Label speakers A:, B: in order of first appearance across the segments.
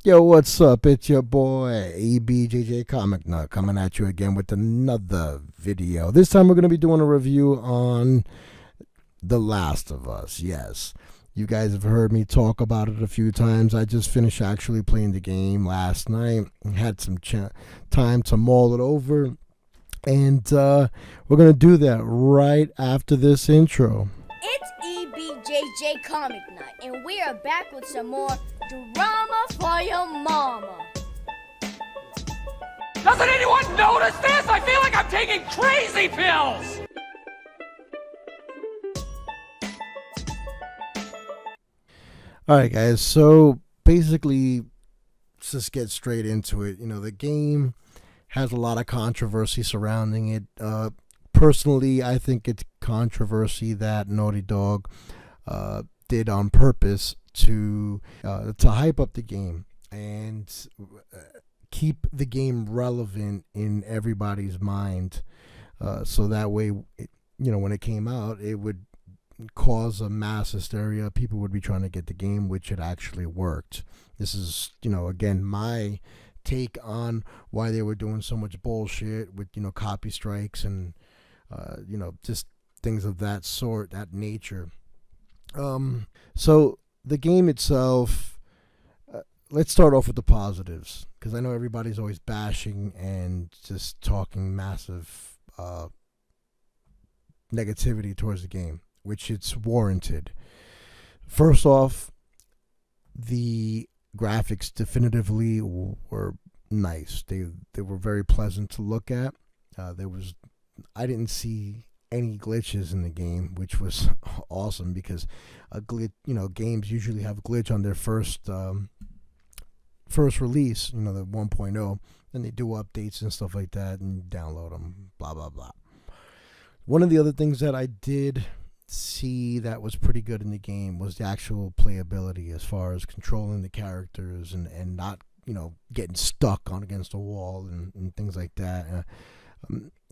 A: Yo, what's up? It's your boy e.bjjcomicnut coming at you again with another video. This time we're going to be doing a review on The Last of Us. Yes, you guys have heard me talk about it a few times. I just finished actually playing the game last night. Had some time to mull it over. And we're going to do that right after this intro.
B: It's e.bjjcomicnut, and we are back with some more drama for your mama.
C: Doesn't anyone notice this? I feel like I'm taking crazy pills!
A: Alright guys, so basically, let's just get straight into it. You know, the game has a lot of controversy surrounding it. Personally, I think it's controversy that Naughty Dog did on purpose to hype up the game and keep the game relevant in everybody's mind, so that way, when it came out, it would cause a mass hysteria. People would be trying to get the game, which it actually worked. This is, again, my take on why they were doing so much bullshit with, copy strikes and, just things of that sort, that nature. So the game itself, let's start off with the positives, because I know everybody's always bashing and just talking massive negativity towards the game, which it's warranted. First off, the graphics definitively were nice. They were very pleasant to look at. I didn't see any glitches in the game, which was awesome, because a glitch, games usually have a glitch on their first release, the 1.0, and they do updates and stuff like that and download them, blah blah blah. One of the other things that I did see that was pretty good in the game was the actual playability, as far as controlling the characters and not getting stuck on against a wall and things like that.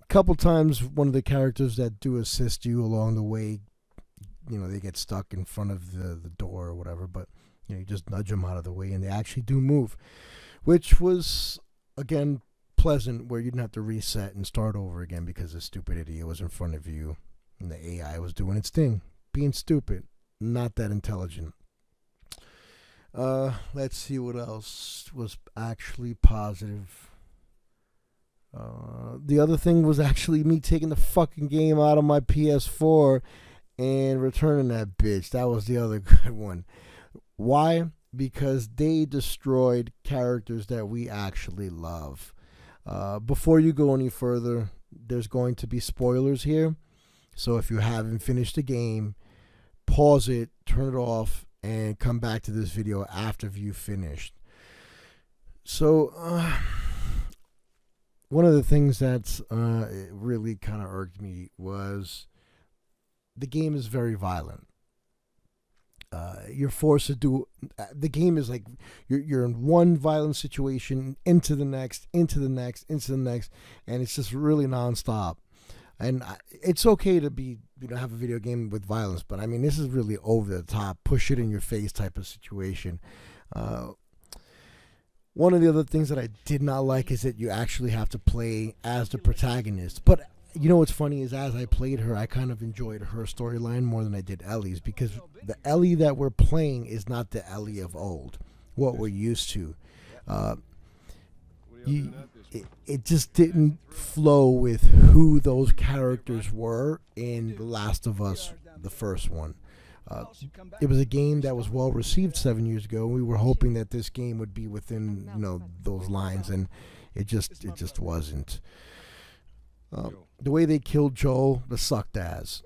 A: Couple times, one of the characters that do assist you along the way, they get stuck in front of the door or whatever, but you just nudge them out of the way and they actually do move, which was, again, pleasant, where you didn't have to reset and start over again because the stupid idiot was in front of you and the AI was doing its thing, being stupid, not that intelligent. Let's see what else was actually positive. The other thing was actually me taking the fucking game out of my PS4 and returning that bitch. That was the other good one. Why? Because they destroyed characters that we actually love. Before you go any further, there's going to be spoilers here. So if you haven't finished the game, pause it, turn it off, and come back to this video after you've finished. So, one of the things that's really kind of irked me was the game is very violent. You're forced to do, the game is like you're in one violent situation into the next, into the next, into the next, and it's just really nonstop. And it's okay to be, have a video game with violence, but I mean, this is really over the top, push it in your face type of situation. One of the other things that I did not like is that you actually have to play as the protagonist. But what's funny is, as I played her, I kind of enjoyed her storyline more than I did Ellie's, because the Ellie that we're playing is not the Ellie of old, what we're used to. It just didn't flow with who those characters were in The Last of Us, the first one. It was a game that was well received 7 years ago. We were hoping that this game would be within those lines, and it just wasn't. The way they killed Joel, the sucked ass.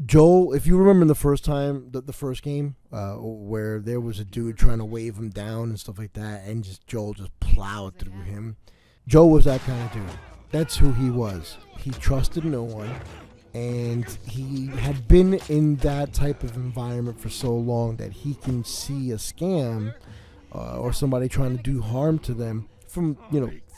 A: Joel, if you remember the first time, the first game, where there was a dude trying to wave him down and stuff like that, and Joel just plowed through him. Joel was that kind of dude. That's who he was. He trusted no one, and he had been in that type of environment for so long that he can see a scam or somebody trying to do harm to them from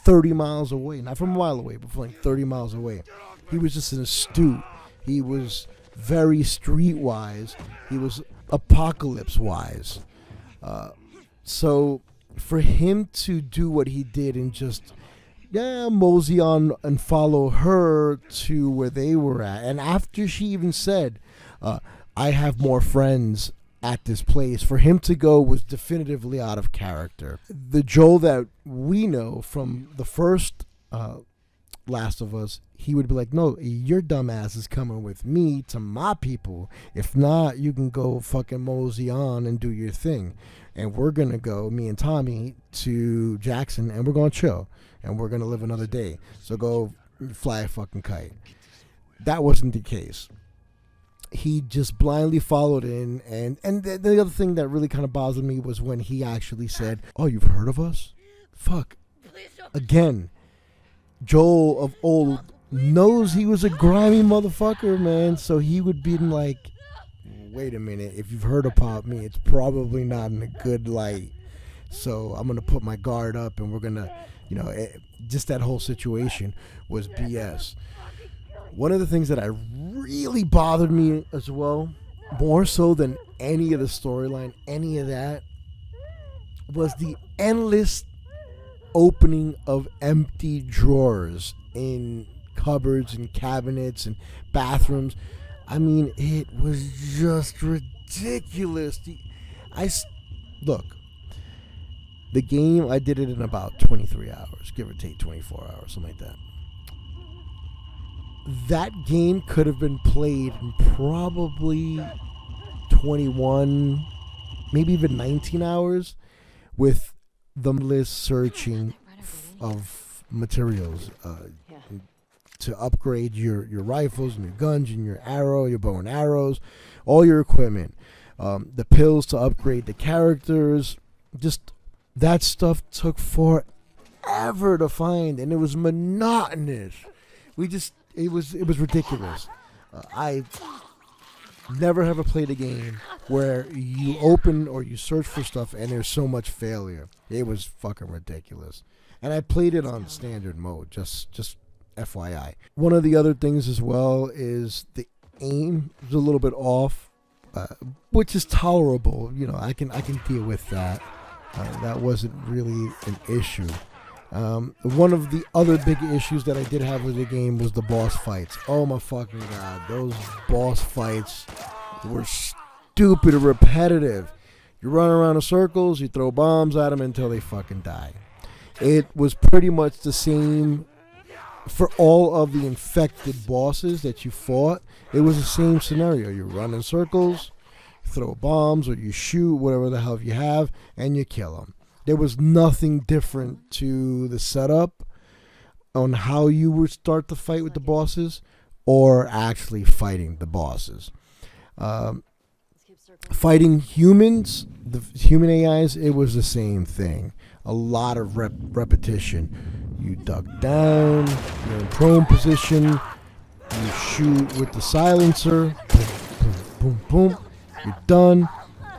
A: 30 miles away, not from a mile away, but from like 30 miles away. He was just an astute. He was very streetwise. He was apocalypse wise. So for him to do what he did and just mosey on and follow her to where they were at, and after she even said, I have more friends at this place, for him to go was definitively out of character. The Joel that we know from the first Last of Us, he would be like, no, your dumb ass is coming with me to my people. If not, you can go fucking mosey on and do your thing. And we're going to go, me and Tommy, to Jackson, and we're going to chill. And we're going to live another day. So go fly a fucking kite. That wasn't the case. He just blindly followed in. And the other thing that really kind of bothered me was when he actually said, oh, you've heard of us? Fuck. Again, Joel of old knows he was a grimy motherfucker, man. So he would be like, wait a minute, if you've heard about me, it's probably not in a good light. So I'm going to put my guard up, and we're going to, just that whole situation was BS. One of the things that really bothered me as well, more so than any of the storyline, any of that, was the endless opening of empty drawers in cupboards and cabinets and bathrooms. I mean, it was just ridiculous. Look, the game, I did it in about 23 hours, give or take 24 hours, something like that. That game could have been played in probably 21, maybe even 19 hours with the list searching of materials to upgrade your rifles and your guns and your bow and arrows, all your equipment, the pills to upgrade the characters. Just that stuff took forever to find, and it was monotonous. It was ridiculous. I never have played a game where you open or you search for stuff and there's so much failure. It was fucking ridiculous. And I played it on standard mode, just FYI. One of the other things as well is the aim is a little bit off, which is tolerable. I can deal with that. That wasn't really an issue. One of the other big issues that I did have with the game was the boss fights. Oh my fucking god, those boss fights were stupid and repetitive. You run around in circles, you throw bombs at them until they fucking die. It was pretty much the same for all of the infected bosses that you fought. It was the same scenario. You run in circles, throw bombs, or you shoot whatever the hell you have, and you kill them. There was nothing different to the setup on how you would start the fight with the bosses or actually fighting the bosses. Fighting humans, the human AIs, it was the same thing. A lot of repetition. You duck down, you're in prone position, you shoot with the silencer, boom, boom, boom, boom, you're done.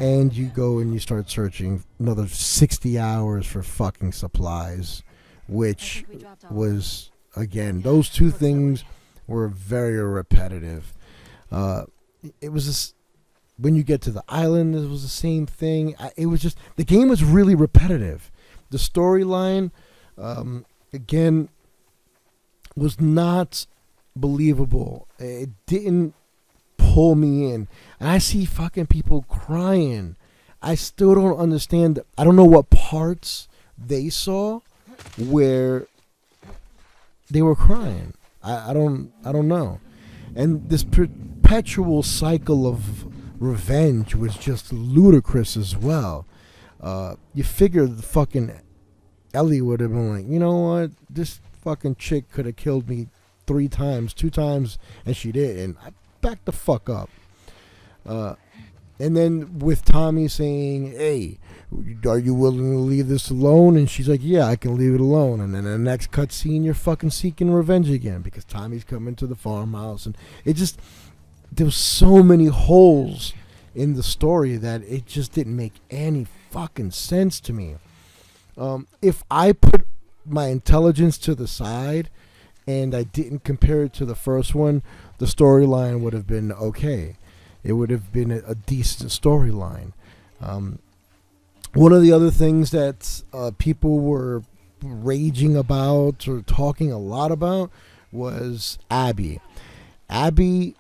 A: And you go and you start searching another 60 hours for fucking supplies, which was, again, those two things were very repetitive. It was just, when you get to the island, it was the same thing. It was just, the game was really repetitive. The storyline, again, was not believable. It didn't pull me in. And I see fucking people crying. I still don't understand. I don't know what parts they saw where they were crying. I don't know. And this perpetual cycle of revenge was just ludicrous as well. You figure the fucking Ellie would have been like, you know what? This fucking chick could have killed me 2 times, and she didn't. I backed the fuck up. And then with Tommy saying, hey, are you willing to leave this alone? And she's like, yeah, I can leave it alone. And then the next cutscene, you're fucking seeking revenge again because Tommy's coming to the farmhouse. And it just, there was so many holes in the story that it just didn't make any fucking sense to me. If I put my intelligence to the side and I didn't compare it to the first one, the storyline would have been okay. It would have been a decent storyline. One of the other things that people were raging about or talking a lot about was Abby. Abby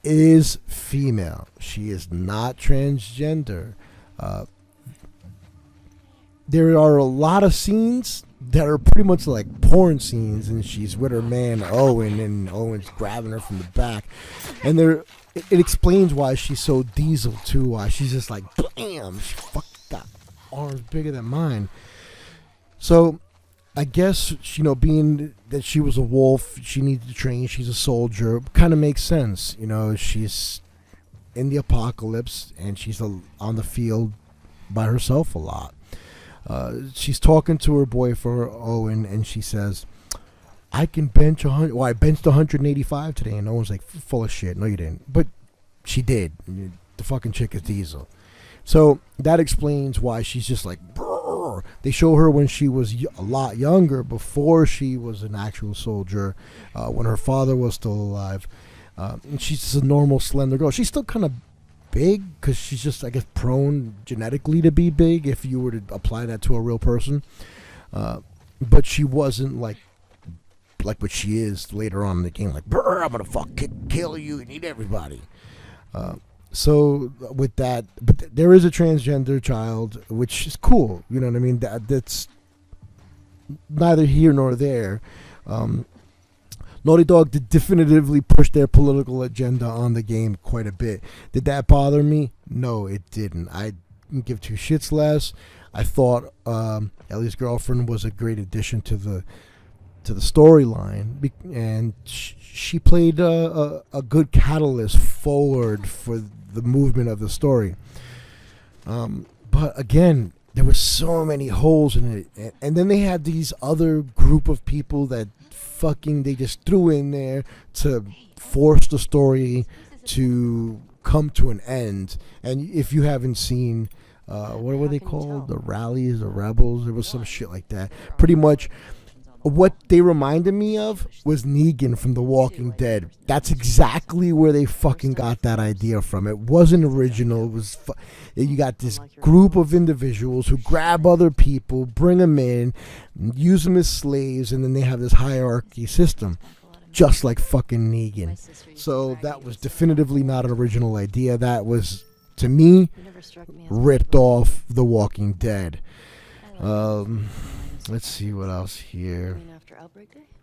A: is female. She is not transgender. There are a lot of scenes that are pretty much like porn scenes, and she's with her man Owen, and Owen's grabbing her from the back, and it explains why she's so diesel too. Why she's just like bam, she fucking got arms bigger than mine. So I guess, being that she was a wolf, she needed to train. She's a soldier. Kind of makes sense. She's in the apocalypse, and she's on the field by herself a lot. She's talking to her boyfriend Owen, and she says, "I can bench 100. Well, I benched 185 today." And Owen's like, "Full of shit. No, you didn't." But she did. The fucking chick is diesel. So that explains why she's just like, brrr. They show her when she was a lot younger, before she was an actual soldier, when her father was still alive. And she's just a normal, slender girl. She's still kind of big, because she's just, I guess, prone genetically to be big if you were to apply that to a real person. But she wasn't like what she is later on in the game, like, brrr, I'm gonna kill you and eat everybody. So with that, but there is a transgender child, which is cool. You know what I mean? That's neither here nor there. Naughty Dog did definitively push their political agenda on the game quite a bit. Did that bother me? No, it didn't. I didn't give two shits less. I thought Ellie's girlfriend was a great addition to the storyline, and she played a good catalyst forward for the movement of the story. But again, there were so many holes in it, and then they had these other group of people that they just threw in there to force the story to come to an end. And if you haven't seen, what were they called? The rallies, the rebels? There was some shit like that. Pretty much what they reminded me of was Negan from The Walking Dead. That's exactly where they fucking got that idea from. It wasn't original. It was you got this group of individuals who grab other people, bring them in, use them as slaves, and then they have this hierarchy system, just like fucking Negan. So that was definitively not an original idea. That was, to me, ripped off The Walking Dead. Let's see what else here.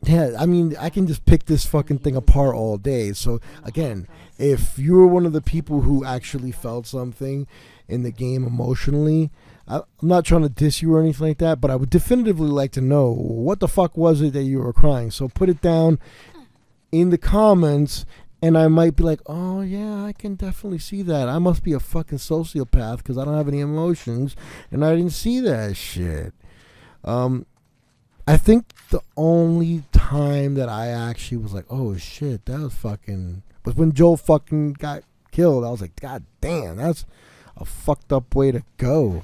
A: Yeah, I mean, I can just pick this fucking thing apart all day. So, again, if you're one of the people who actually felt something in the game emotionally, I'm not trying to diss you or anything like that, but I would definitively like to know, what the fuck was it that you were crying? So put it down in the comments, and I might be like, oh, yeah, I can definitely see that. I must be a fucking sociopath because I don't have any emotions, and I didn't see that shit. I think the only time that I actually was like, oh shit, that was fucking, was when Joel fucking got killed. I was like, god damn, that's a fucked up way to go.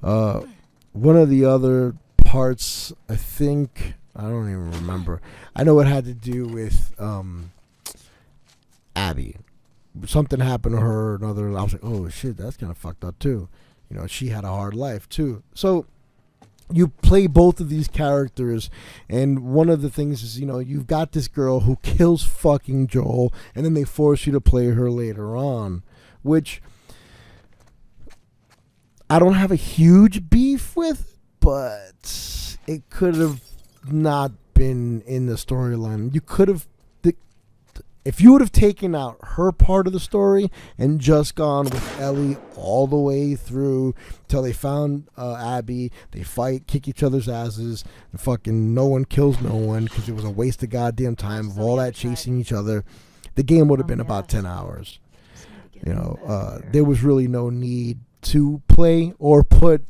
A: One of the other parts, I think, I don't even remember. I know it had to do with Abby. Something happened to her, I was like, oh shit, that's kind of fucked up too. She had a hard life too. So you play both of these characters, and one of the things is, you've got this girl who kills fucking Joel, and then they force you to play her later on, which I don't have a huge beef with, but it could have not been in the storyline. You could have, if you would have taken out her part of the story and just gone with Ellie all the way through till they found Abby, they fight, kick each other's asses, and fucking no one kills no one because it was a waste of goddamn time of all that chasing each other, the game would have been about 10 hours. There was really no need to play or put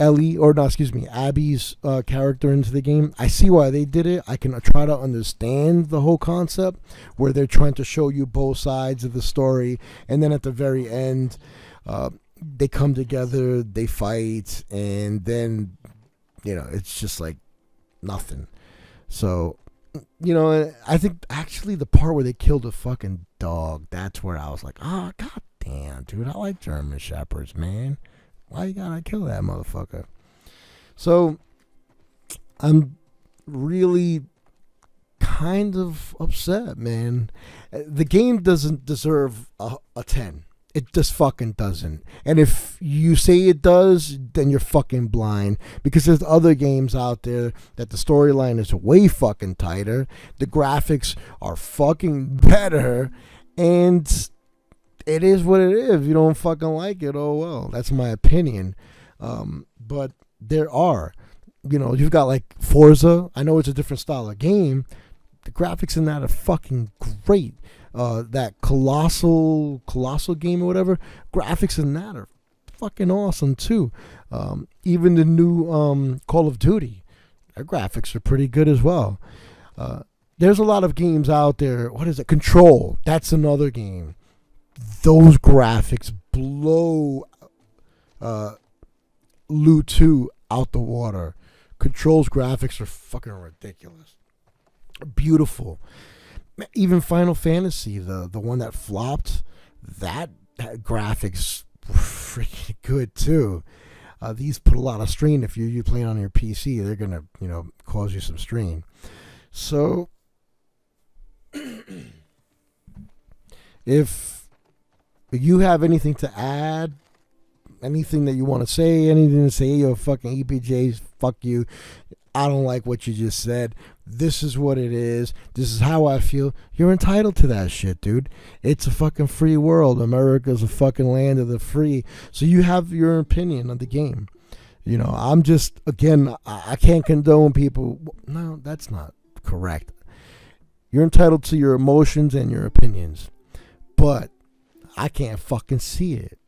A: Abby's character into the game. I see why they did it. I can try to understand the whole concept where they're trying to show you both sides of the story, and then at the very end, they come together, they fight, and then, it's just like nothing. So, I think actually the part where they killed a fucking dog, that's where I was like, oh, god damn, dude, I like German Shepherds, man. Why you gotta kill that motherfucker? So, I'm really kind of upset, man. The game doesn't deserve a 10. It just fucking doesn't. And if you say it does, then you're fucking blind. Because there's other games out there that the storyline is way fucking tighter. The graphics are fucking better. And it is what it is. If you don't fucking like it, oh well. That's my opinion. But there are. You know, you've got like Forza. I know it's a different style of game. The graphics in that are fucking great. That colossal game or whatever, graphics in that are fucking awesome too. Even the new Call of Duty, their graphics are pretty good as well. There's a lot of games out there. What is it? Control. That's another game. Those graphics blow Lu 2 out the water. Control's graphics are fucking ridiculous. Beautiful. Even Final Fantasy, the one that flopped, that graphics were freaking good too. These put a lot of strain. If you're playing on your PC, they're gonna cause you some strain. So if you have anything to add, anything that you want to say, anything to say, yo, fucking EPJs, fuck you. I don't like what you just said. This is what it is. This is how I feel. You're entitled to that shit, dude. It's a fucking free world. America's a fucking land of the free. So you have your opinion on the game. I'm just, again, I can't condone people. No, that's not correct. You're entitled to your emotions and your opinions. But I can't fucking see it.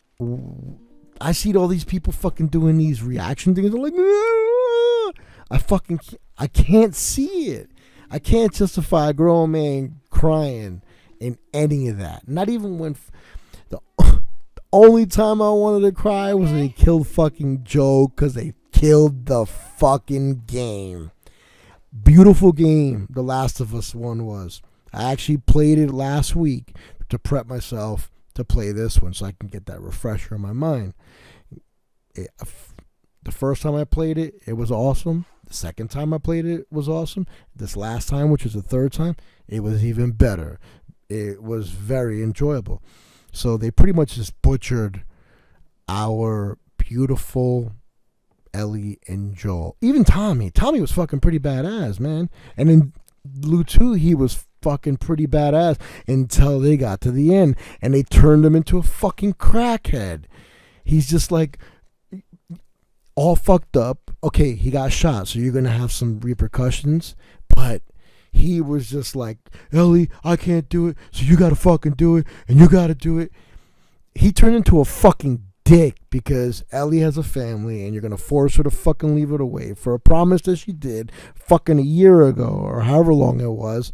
A: I see all these people fucking doing these reaction things. I'm like, I can't see it. I can't justify a grown man crying in any of that. Not even when the only time I wanted to cry was when they killed fucking Joe, because they killed the fucking game. Beautiful game, The Last of Us 1 was. I actually played it last week to prep myself to play this one so I can get that refresher in my mind. The first time I played it, it was awesome. The second time I played it was awesome. This last time, which is the third time, it was even better. It was very enjoyable. So they pretty much just butchered our beautiful Ellie and Joel. Even Tommy. Tommy was fucking pretty badass, man. And in Lu 2, he was fucking pretty badass until they got to the end and they turned him into a fucking crackhead. He's just like all fucked up. Okay, he got shot, so you're gonna have some repercussions, but he was just like, Ellie, I can't do it, so you gotta fucking do it, and you gotta do it. He turned into a fucking dick because Ellie has a family and you're gonna force her to fucking leave it away for a promise that she did fucking a year ago or however long it was.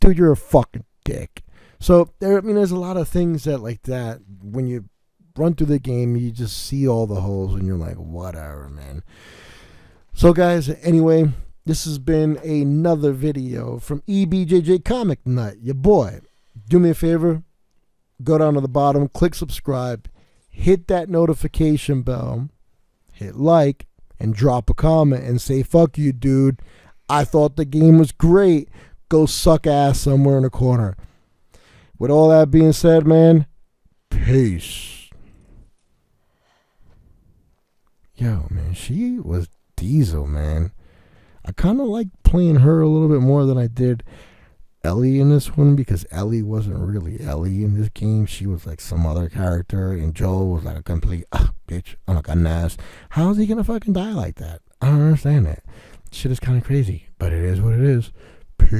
A: Dude, you're a fucking dick. So there's a lot of things that like that when you run through the game, you just see all the holes and you're like, whatever, man. So guys, anyway, this has been another video from e.bjjcomicnut, your boy. Do me a favor, go down to the bottom, click subscribe, hit that notification bell, hit like, and drop a comment and say, fuck you, dude. I thought the game was great. Go suck ass somewhere in a corner. With all that being said, man, peace. Yo, man, she was Diesel, man. I kind of like playing her a little bit more than I did Ellie in this one, because Ellie wasn't really Ellie in this game. She was like some other character, and Joel was like a complete bitch. I'm like a ass. How is he gonna fucking die like that? I don't understand that. Shit is kind of crazy, but it is what it is. Peace.